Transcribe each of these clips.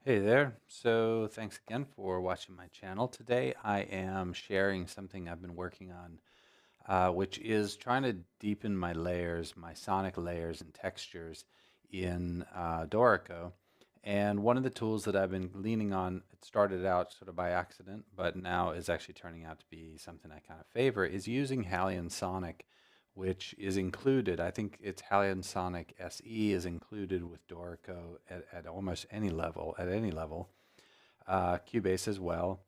Hey there. So thanks again for watching my channel. Today I am sharing something I've been working on, which is trying to deepen my layers, my sonic layers and textures in Dorico. And one of the tools that I've been leaning on, it started out sort of by accident, but now is actually turning out to be something I kind of favor, is using Halion Sonic, which is included. I think it's Halion Sonic SE is included with Dorico at almost any level, Cubase as well.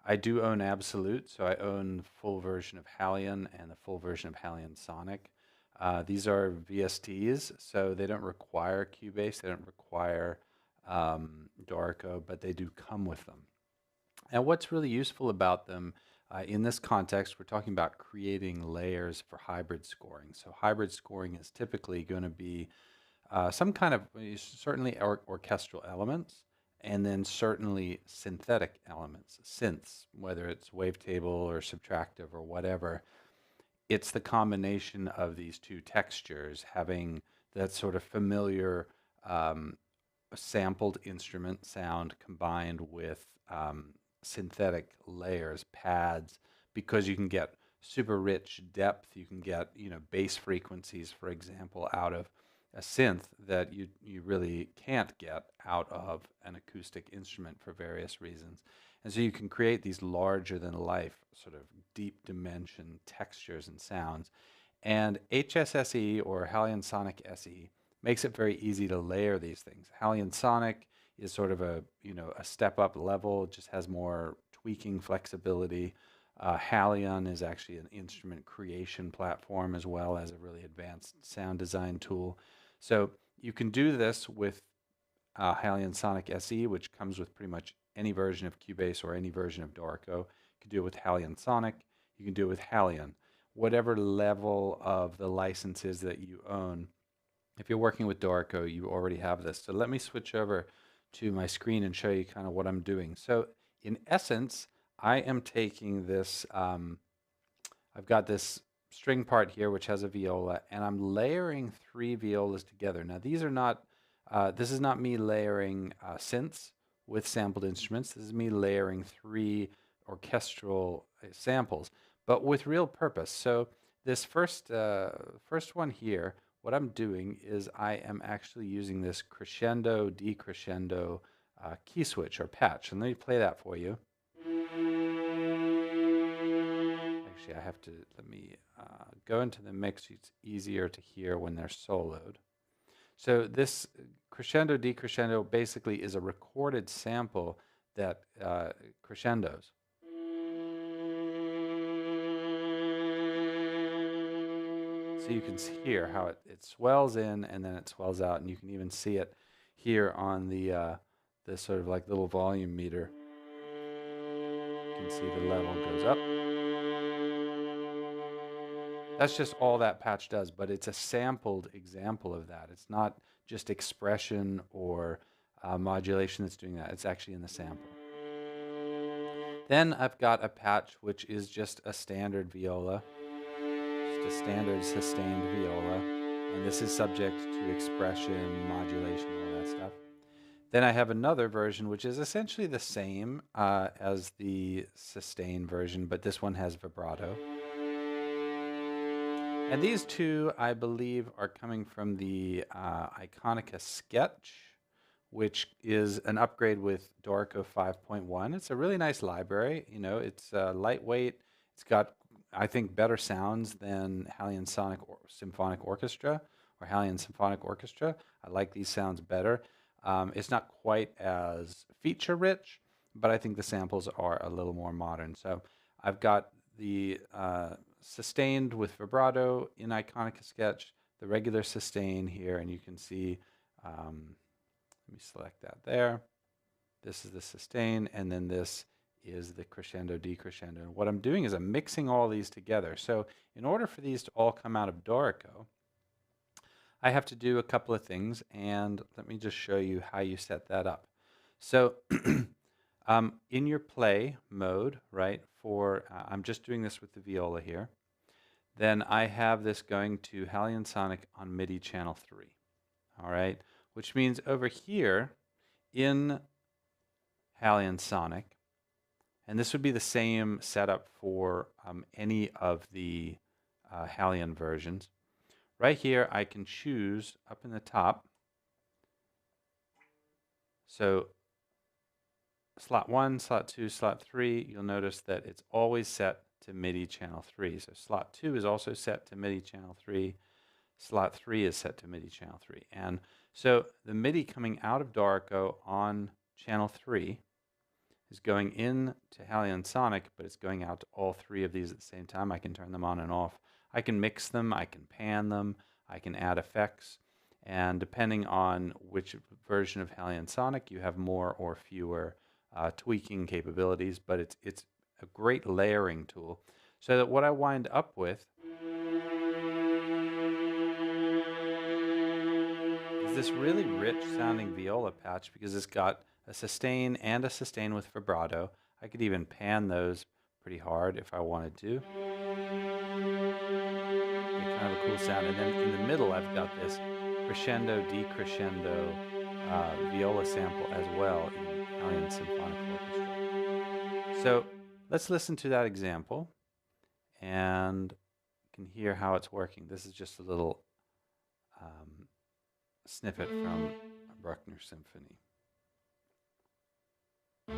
I do own Absolute, so I own the full version of Halion and the full version of Halion Sonic. These are VSTs, so they don't require Cubase, they don't require Dorico, but they do come with them. And what's really useful about them in this context, we're talking about creating layers for hybrid scoring. So hybrid scoring is typically going to be some kind of certainly orchestral elements, and then certainly synthetic elements, synths, whether it's wavetable or subtractive or whatever. It's the combination of these two textures having that sort of familiar um, sampled instrument sound combined with synthetic layers, pads, because you can get super rich depth. You can get, bass frequencies, for example, out of a synth that you really can't get out of an acoustic instrument for various reasons. And so you can create these larger than life sort of deep dimension textures and sounds. And HSSE or Halion Sonic SE makes it very easy to layer these things. Halion Sonic is sort of a step up level, it just has more tweaking flexibility. Halion is actually an instrument creation platform as well as a really advanced sound design tool. So you can do this with Halion Sonic SE, which comes with pretty much any version of Cubase or any version of Dorico. You can do it with Halion Sonic. You can do it with Halion. Whatever level of the licenses that you own, if you're working with Dorico, you already have this. So let me switch over to my screen and show you kind of what I'm doing. So in essence, I am taking this, I've got this string part here which has a viola, and I'm layering three violas together. Now these are not, this is not me layering synths with sampled instruments. This is me layering three orchestral samples, but with real purpose. So this first one here, what I'm doing is I am actually using this crescendo, decrescendo key switch or patch. And let me play that for you. Actually, I have to, let me go into the mix. It's easier to hear when they're soloed. So this crescendo, decrescendo basically is a recorded sample that crescendos. So you can hear how it swells in and then it swells out, and you can even see it here on the sort of like little volume meter. You can see the level goes up. That's just all that patch does, but it's a sampled example of that. It's not just expression or modulation that's doing that. It's actually in the sample. Then I've got a patch which is just a standard viola, just a standard sustained viola, and this is subject to expression, modulation, all that stuff. Then I have another version which is essentially the same as the sustained version, but this one has vibrato. And these two, I believe, are coming from the Iconica Sketch, which is an upgrade with Dorico 5.1. It's a really nice library. It's lightweight. It's got, I think, better sounds than Halion Symphonic Orchestra or Halion Symphonic Orchestra. I like these sounds better. It's not quite as feature rich, but I think the samples are a little more modern. So I've got the sustained with vibrato in Iconica Sketch, the regular sustain here, and you can see, let me select that there. This is the sustain, and then this is the crescendo, decrescendo. And what I'm doing is I'm mixing all these together. So in order for these to all come out of Dorico, I have to do a couple of things, and let me just show you how you set that up. So in your play mode, right, I'm just doing this with the viola here, then I have this going to Halion Sonic on MIDI channel 3, all right, which means over here in Halion Sonic. And this would be the same setup for any of the Halion versions. Right here, I can choose up in the top. So slot 1, slot 2, slot 3, you'll notice that it's always set to MIDI channel 3. So slot 2 is also set to MIDI channel 3. Slot 3 is set to MIDI channel 3. And so the MIDI coming out of Dorico on channel 3 is going in to Halion Sonic, but it's going out to all three of these at the same time. I can turn them on and off. I can mix them, I can pan them, I can add effects, and depending on which version of Halion Sonic, you have more or fewer tweaking capabilities, but it's a great layering tool. So that what I wind up with is this really rich sounding viola patch because it's got a sustain and a sustain with vibrato. I could even pan those pretty hard if I wanted to. Get kind of a cool sound. And then in the middle, I've got this crescendo, decrescendo viola sample as well in Halion Symphonic Orchestra. So let's listen to that example and you can hear how it's working. This is just a little snippet from a Bruckner symphony. So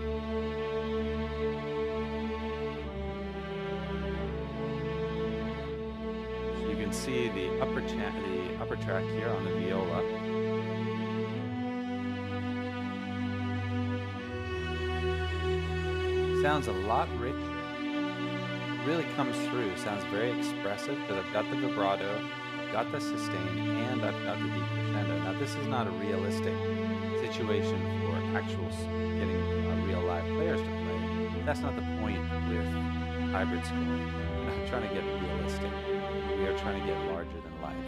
you can see the upper track here on the viola. Sounds a lot richer. Really comes through. Sounds very expressive because I've got the vibrato, I've got the sustain, and I've got the decrescendo. Now this is not a realistic situation for actual getting real live players to play. That's not the point with hybrid scoring. We're not trying to get realistic. We are trying to get larger than life.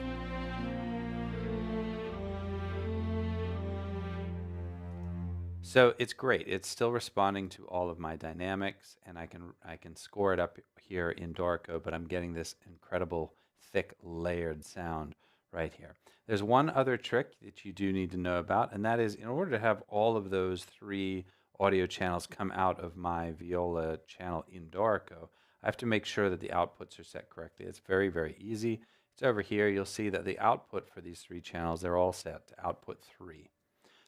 So it's great. It's still responding to all of my dynamics, and I can score it up here in Dorico, but I'm getting this incredible thick layered sound right here. There's one other trick that you do need to know about, and that is in order to have all of those three audio channels come out of my viola channel in Dorico, I have to make sure that the outputs are set correctly. It's very, very easy. It's over here. You'll see that the output for these three channels, they're all set to output 3.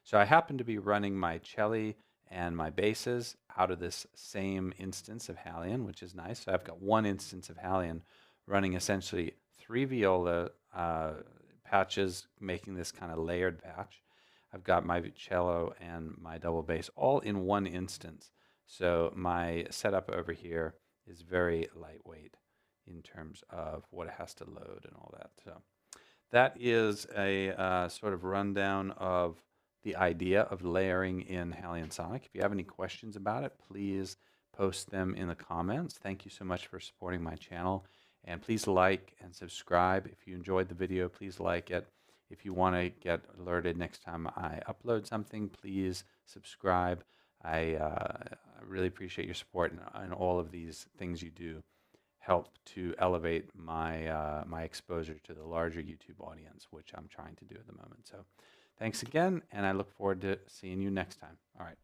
So I happen to be running my celli and my basses out of this same instance of Halion, which is nice. So I've got one instance of Halion running essentially 3 viola patches, making this kind of layered patch. I've got my cello and my double bass all in one instance. So my setup over here is very lightweight in terms of what it has to load and all that. So that is a sort of rundown of the idea of layering in Halion Sonic. If you have any questions about it, please post them in the comments. Thank you so much for supporting my channel. And please like and subscribe. If you enjoyed the video, please like it. If you want to get alerted next time I upload something, please subscribe. I really appreciate your support, and all of these things you do help to elevate my my exposure to the larger YouTube audience, which I'm trying to do at the moment. So thanks again, and I look forward to seeing you next time. All right.